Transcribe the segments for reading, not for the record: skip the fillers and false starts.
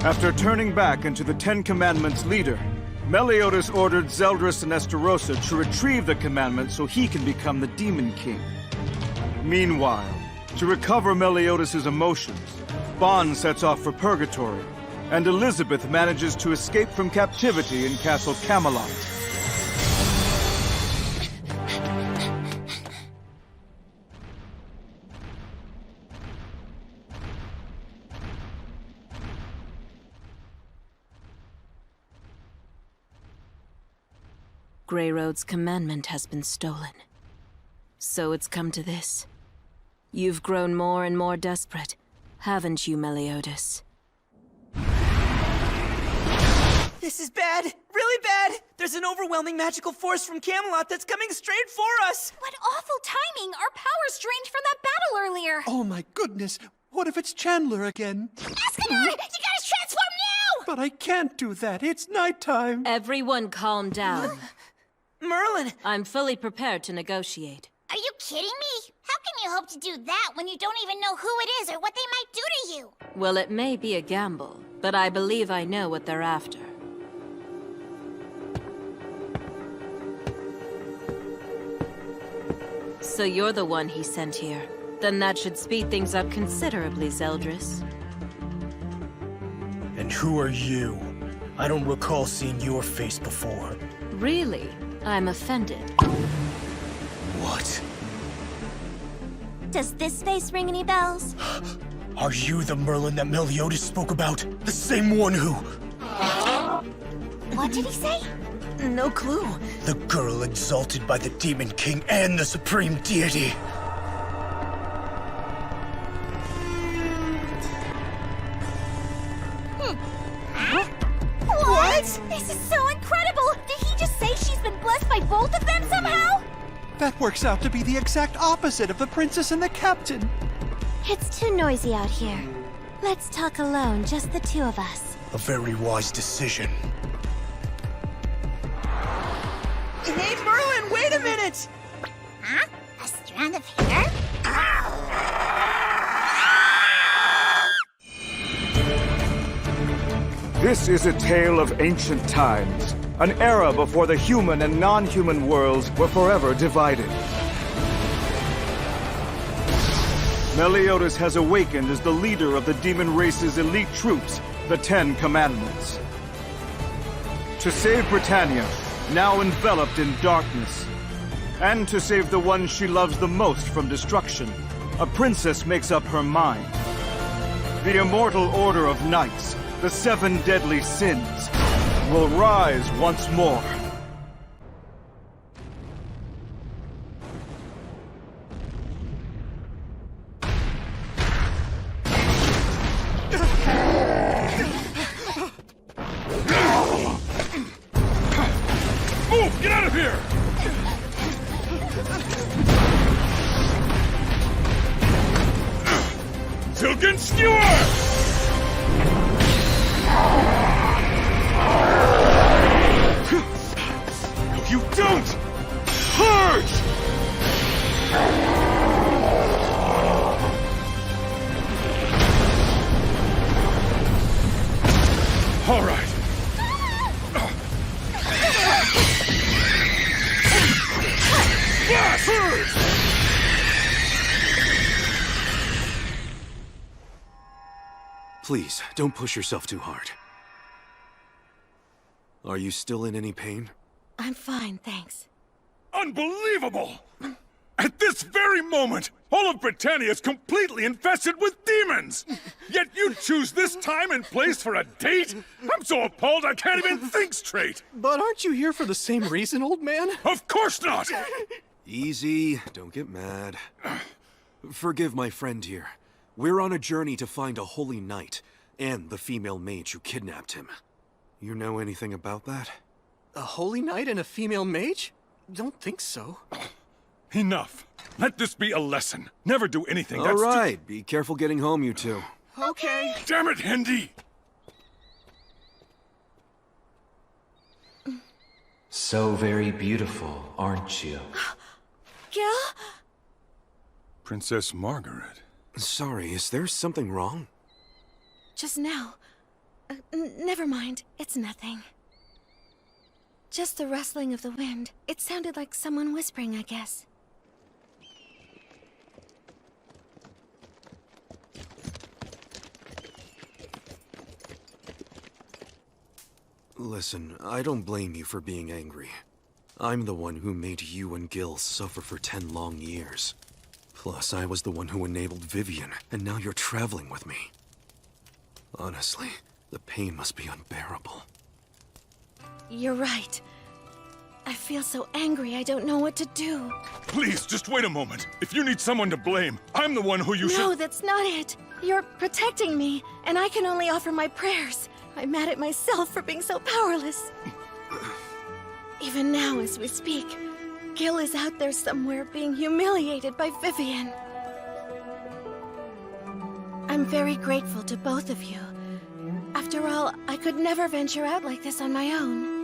After turning back into the Ten Commandments leader, Meliodas ordered Zeldris and Estarossa to retrieve the commandments so he can become the Demon King. Meanwhile, to recover Meliodas' emotions, Bond sets off for Purgatory, and Elizabeth manages to escape from captivity in Castle Camelot. Grey Road's commandment has been stolen. So it's come to this. You've grown more and more desperate, haven't you, Meliodas? This is bad! Really bad! There's an overwhelming magical force from Camelot that's coming straight for us! What awful timing! Our power's drained from that battle earlier! Oh my goodness! What if it's Chandler again? Escanor! You gotta transform now! But I can't do that. It's nighttime. Everyone calm down. Merlin! I'm fully prepared to negotiate. Are you kidding me? How can you hope to do that when you don't even know who it is or what they might do to you? Well, it may be a gamble, but I believe I know what they're after. So you're the one he sent here. Then that should speed things up considerably, Zeldris. And who are you? I don't recall seeing your face before. Really? I'm offended. What? Does this face ring any bells? Are you the Merlin that Meliodas spoke about? The same one who... What did he say? No clue. The girl exalted by the Demon King and the Supreme Deity. What? This is so incredible! Did he just say she's been blessed by both of them somehow? That works out to be the exact opposite of the princess and the captain. It's too noisy out here. Let's talk alone, just the two of us. A very wise decision. Hey, Merlin, wait a minute! Huh? A strand of hair? This is a tale of ancient times, an era before the human and non-human worlds were forever divided. Meliodas has awakened as the leader of the demon race's elite troops, the Ten Commandments. To save Britannia, now enveloped in darkness, and to save the one she loves the most from destruction, a princess makes up her mind. The immortal order of knights, the seven deadly sins, will rise once more. Move! Get out of here! Silken Skewer! No, you don't! Purge! All right. Blast! Please, don't push yourself too hard. Are you still in any pain? I'm fine, thanks. Unbelievable! At this very moment, all of Britannia is completely infested with demons! Yet you choose this time and place for a date? I'm so appalled I can't even think straight! But aren't you here for the same reason, old man? Of course not! Easy, don't get mad. Forgive my friend here. We're on a journey to find a holy knight, and the female mage who kidnapped him. You know anything about that? A holy knight and a female mage? Don't think so. Enough. Let this be a lesson. Never do anything All right, be careful getting home, you two. Okay. Damn it, Hendy! So very beautiful, aren't you? Gil? Princess Margaret. Sorry, is there something wrong? Just now, Never mind. It's nothing. Just the rustling of the wind. It sounded like someone whispering, I guess. Listen, I don't blame you for being angry. I'm the one who made you and Gil suffer for 10 long years. Plus, I was the one who enabled Vivian, and now you're traveling with me. Honestly, the pain must be unbearable. You're right. I feel so angry I don't know what to do. Please, just wait a moment. If you need someone to blame, I'm the one who you should— No, that's not it. You're protecting me, and I can only offer my prayers. I'm mad at myself for being so powerless. Even now, as we speak, Gil is out there somewhere being humiliated by Vivian. I'm very grateful to both of you. After all, I could never venture out like this on my own.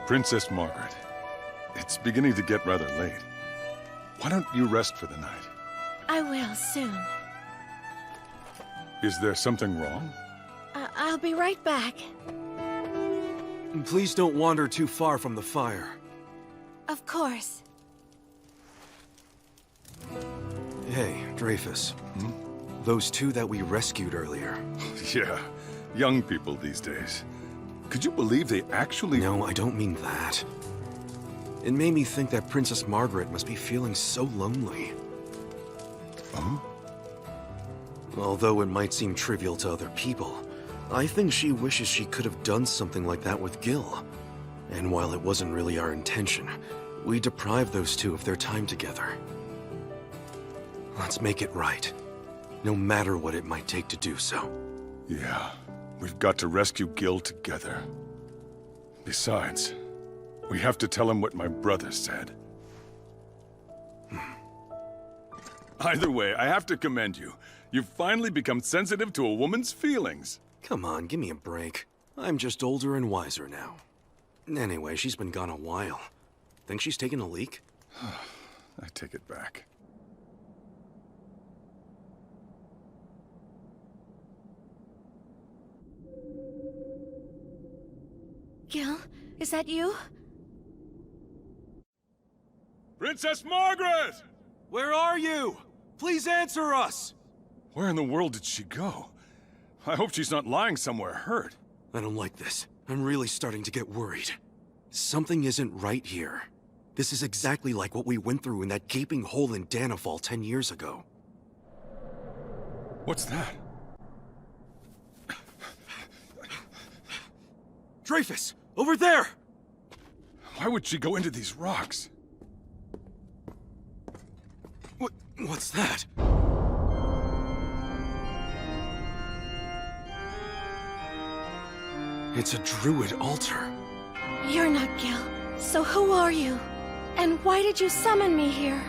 Princess Margaret, it's beginning to get rather late. Why don't you rest for the night? I will, soon. Is there something wrong? I'll be right back. Please don't wander too far from the fire. Of course. Hey, Dreyfus. Those two that we rescued earlier. Yeah, young people these days. Could you believe they actually— No, I don't mean that. It made me think that Princess Margaret must be feeling so lonely. Huh? Although it might seem trivial to other people, I think she wishes she could have done something like that with Gil. And while it wasn't really our intention, we deprived those two of their time together. Let's make it right, no matter what it might take to do so. Yeah, we've got to rescue Gil together. Besides, we have to tell him what my brother said. Either way, I have to commend you. You've finally become sensitive to a woman's feelings. Come on, give me a break. I'm just older and wiser now. Anyway, she's been gone a while. Think she's taken a leak? I take it back. Gil, is that you? Princess Margaret! Where are you? Please answer us! Where in the world did she go? I hope she's not lying somewhere hurt. I don't like this. I'm really starting to get worried. Something isn't right here. This is exactly like what we went through in that gaping hole in Danafall 10 years ago. What's that? Dreyfus! Over there! Why would she go into these rocks? What's that? It's a druid altar. You're not Gil. So who are you? And why did you summon me here?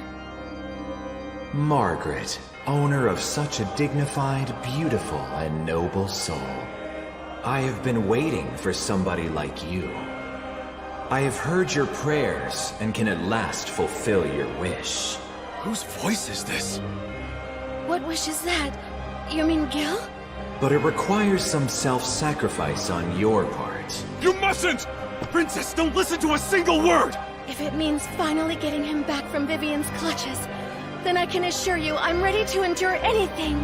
Margaret, owner of such a dignified, beautiful, and noble soul. I have been waiting for somebody like you. I have heard your prayers and can at last fulfill your wish. Whose voice is this? What wish is that? You mean Gil? But it requires some self-sacrifice on your part. You mustn't! Princess, don't listen to a single word! If it means finally getting him back from Vivian's clutches, then I can assure you I'm ready to endure anything.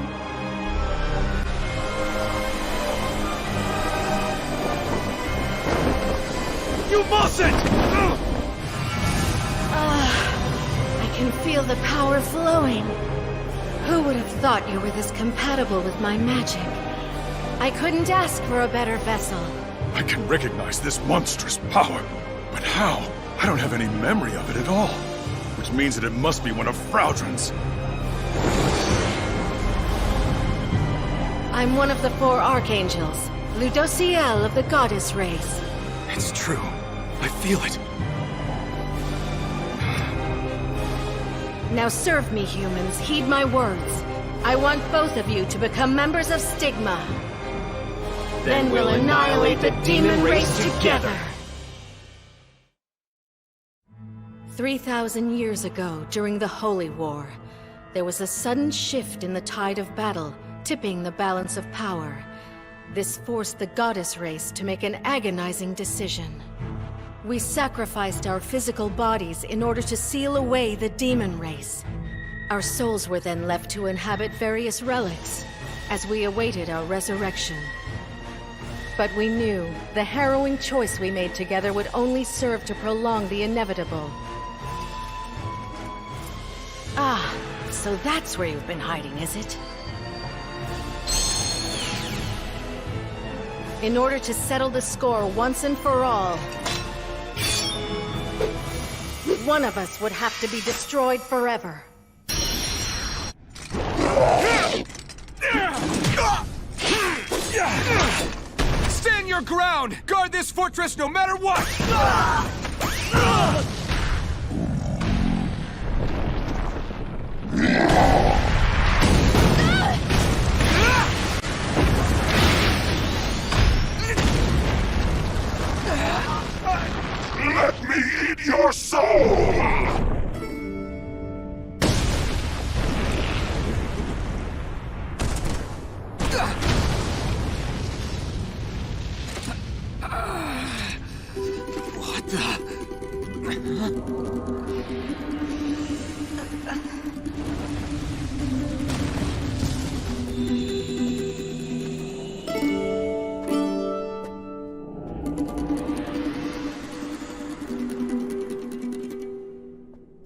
You mustn't! I can feel the power flowing. Who would have thought you were this compatible with my magic? I couldn't ask for a better vessel. I can recognize this monstrous power. But how? I don't have any memory of it at all. Which means that it must be one of Fraudrin's. I'm one of the 4 archangels, Ludociel of the goddess race. It's true. I feel it. Now serve me, humans. Heed my words. I want both of you to become members of Stigma. Then we'll annihilate the demon race together. 3,000 years ago, during the Holy War, there was a sudden shift in the tide of battle, tipping the balance of power. This forced the goddess race to make an agonizing decision. We sacrificed our physical bodies in order to seal away the demon race. Our souls were then left to inhabit various relics, as we awaited our resurrection. But we knew the harrowing choice we made together would only serve to prolong the inevitable. Ah, so that's where you've been hiding, is it? In order to settle the score once and for all, one of us would have to be destroyed forever. Stand your ground! Guard this fortress no matter what! Let me eat your soul! What the?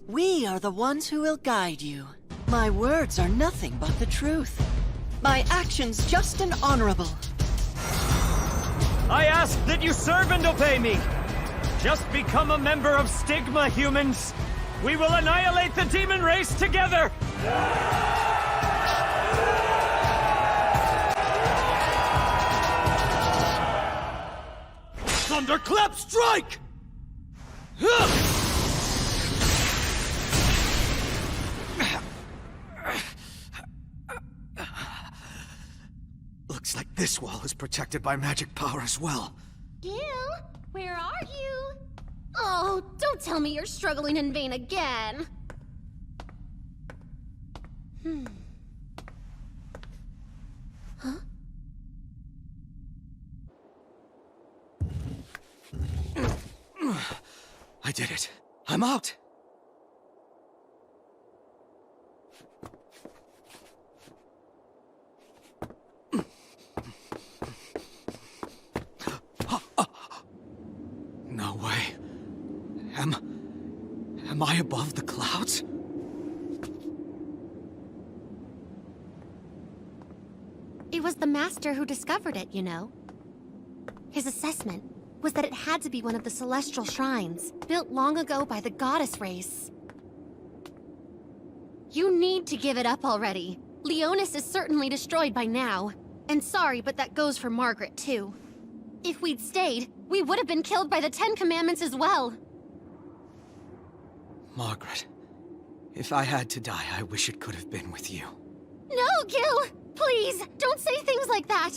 We are the ones who will guide you. My words are nothing but the truth. My actions just and honorable. I ask that you serve and obey me. Just become a member of Stigma, humans. We will annihilate the demon race together! Thunderclap strike! Looks like this wall is protected by magic power as well. Gil, where are you? Oh, don't tell me you're struggling in vain again. Huh? I did it. I'm out. No way. Am I above the clouds? It was the Master who discovered it, you know. His assessment was that it had to be one of the celestial shrines, built long ago by the goddess race. You need to give it up already. Leonis is certainly destroyed by now. And sorry, but that goes for Margaret, too. If we'd stayed, we would have been killed by the Ten Commandments as well. Margaret, if I had to die, I wish it could have been with you. No, Gil! Please, don't say things like that!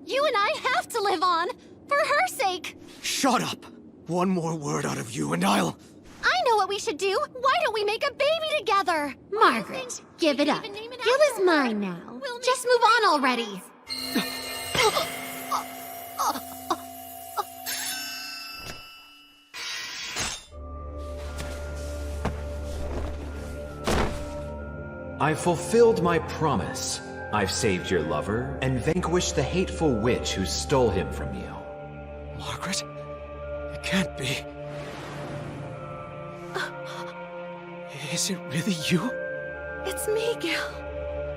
You and I have to live on! For her sake! Shut up! One more word out of you and I'll... I know what we should do! Why don't we make a baby together? Margaret, give it up. Gil is mine now. Just move on already! I've fulfilled my promise. I've saved your lover and vanquished the hateful witch who stole him from you. Margaret? It can't be. Is it really you? It's me, Gil.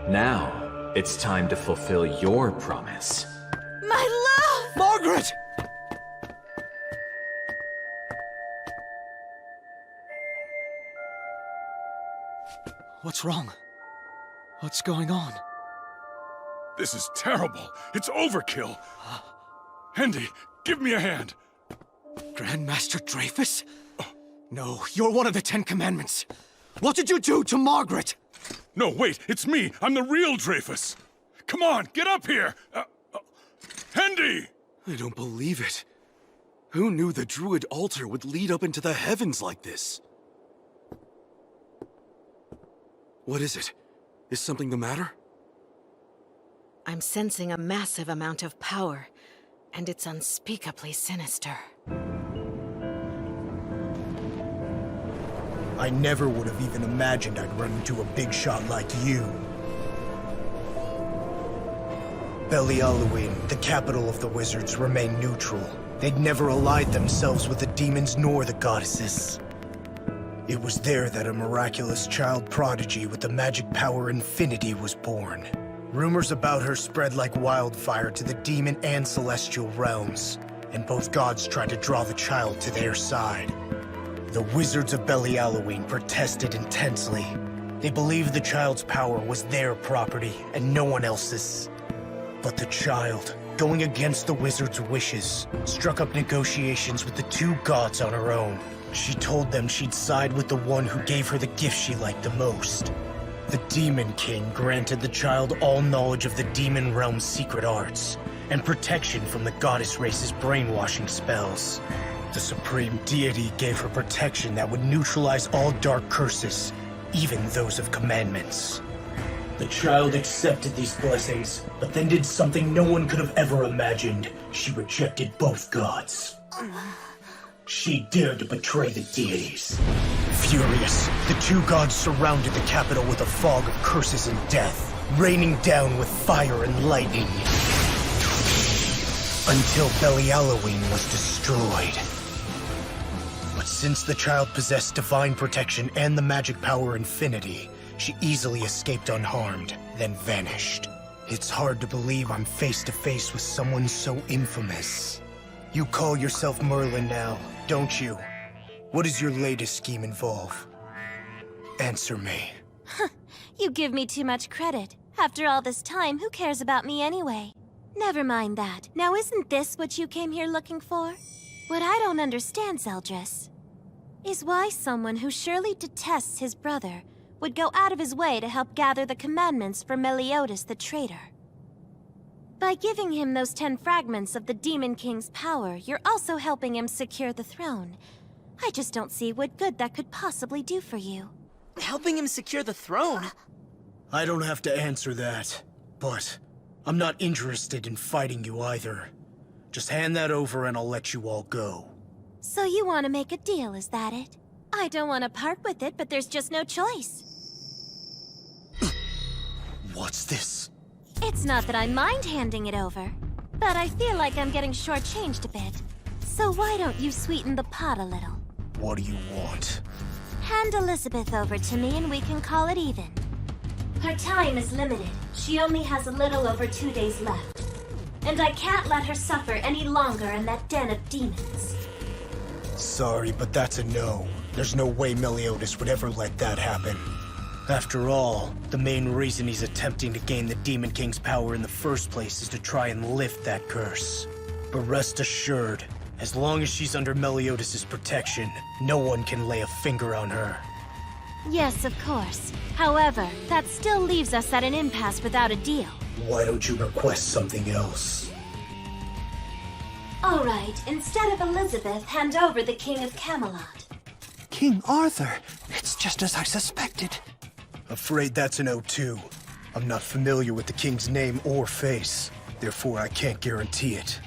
Now, it's time to fulfill your promise. My love! Margaret! What's wrong? What's going on? This is terrible. It's overkill. Hendy, give me a hand. Grandmaster Dreyfus? No, you're one of the Ten Commandments. What did you do to Margaret? No, wait, it's me. I'm the real Dreyfus. Come on, get up here. Hendy! I don't believe it. Who knew the Druid altar would lead up into the heavens like this? What is it? Is something the matter? I'm sensing a massive amount of power, and it's unspeakably sinister. I never would have even imagined I'd run into a big shot like you. Belialowin, the capital of the wizards, remained neutral. They'd never allied themselves with the demons nor the goddesses. It was there that a miraculous child prodigy with the magic power Infinity was born. Rumors about her spread like wildfire to the demon and celestial realms, and both gods tried to draw the child to their side. The wizards of Belialowin protested intensely. They believed the child's power was their property and no one else's. But the child, going against the wizards' wishes, struck up negotiations with the two gods on her own. She told them she'd side with the one who gave her the gift she liked the most. The Demon King granted the child all knowledge of the demon realm's secret arts, and protection from the goddess race's brainwashing spells. The supreme deity gave her protection that would neutralize all dark curses, even those of commandments. The child accepted these blessings, but then did something no one could have ever imagined. She rejected both gods. She dared to betray the deities. Furious, the two gods surrounded the capital with a fog of curses and death, raining down with fire and lightning. Until Belialowin was destroyed. But since the child possessed divine protection and the magic power Infinity, she easily escaped unharmed, then vanished. It's hard to believe I'm face to face with someone so infamous. You call yourself Merlin now, don't you? What does your latest scheme involve? Answer me. You give me too much credit. After all this time, who cares about me anyway? Never mind that. Now isn't this what you came here looking for? What I don't understand, Zeldris, is why someone who surely detests his brother would go out of his way to help gather the commandments for Meliodas the traitor. By giving him those 10 fragments of the Demon King's power, you're also helping him secure the throne. I just don't see what good that could possibly do for you. Helping him secure the throne? I don't have to answer that, but I'm not interested in fighting you either. Just hand that over and I'll let you all go. So you want to make a deal, is that it? I don't want to part with it, but there's just no choice. What's this? It's not that I mind handing it over, but I feel like I'm getting shortchanged a bit. So why don't you sweeten the pot a little? What do you want? Hand Elizabeth over to me and we can call it even. Her time is limited. She only has a little over 2 days left. And I can't let her suffer any longer in that den of demons. Sorry, but that's a no. There's no way Meliodas would ever let that happen. After all, the main reason he's attempting to gain the Demon King's power in the first place is to try and lift that curse. But rest assured, as long as she's under Meliodas' protection, no one can lay a finger on her. Yes, of course. However, that still leaves us at an impasse without a deal. Why don't you request something else? All right, instead of Elizabeth, hand over the King of Camelot. King Arthur! It's just as I suspected. Afraid that's an O too. I'm not familiar with the king's name or face, therefore I can't guarantee it.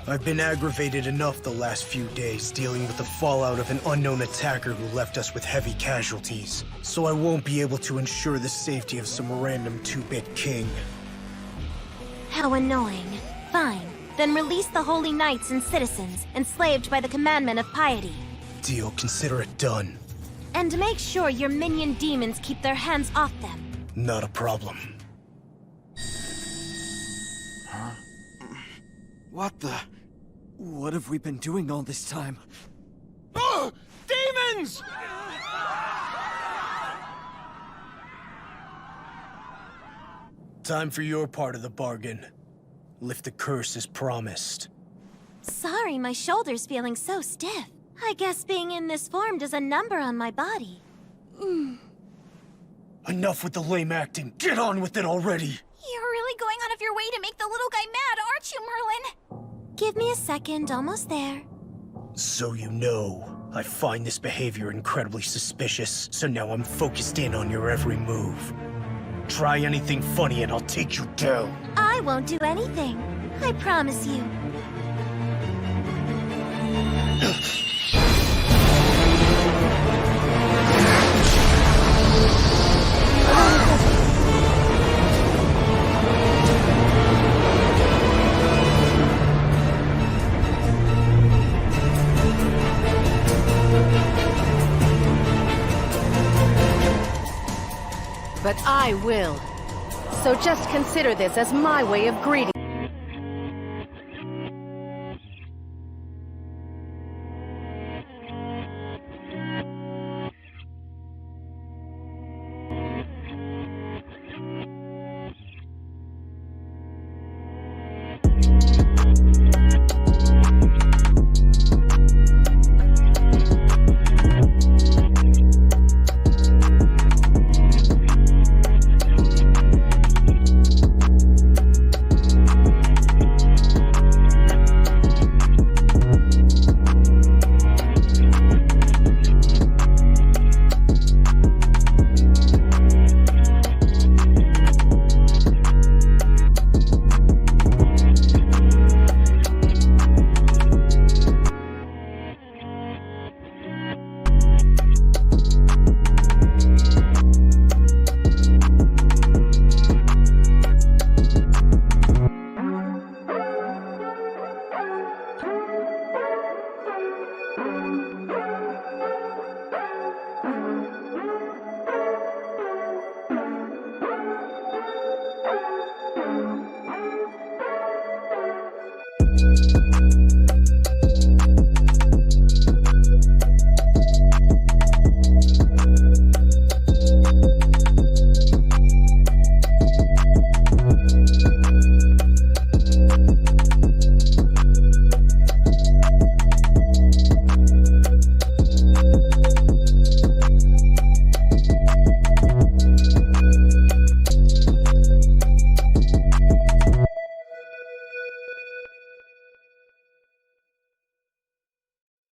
I've been aggravated enough the last few days dealing with the fallout of an unknown attacker who left us with heavy casualties, so I won't be able to ensure the safety of some random 2-bit king. How annoying. Fine. Then release the holy knights and citizens, enslaved by the commandment of piety. Deal, consider it done. And make sure your minion demons keep their hands off them. Not a problem. Huh? What the? What have we been doing all this time? Oh! Demons! Time for your part of the bargain. Lift the curse as promised. Sorry, my shoulder's feeling so stiff. I guess being in this form does a number on my body. Enough with the lame acting. Get on with it already! You're really going out of your way to make the little guy mad, aren't you, Merlin? Give me a second, almost there. So you know. I find this behavior incredibly suspicious, so now I'm focused in on your every move. Try anything funny and I'll take you down. I won't do anything. I promise you. But I will. So just consider this as my way of greeting.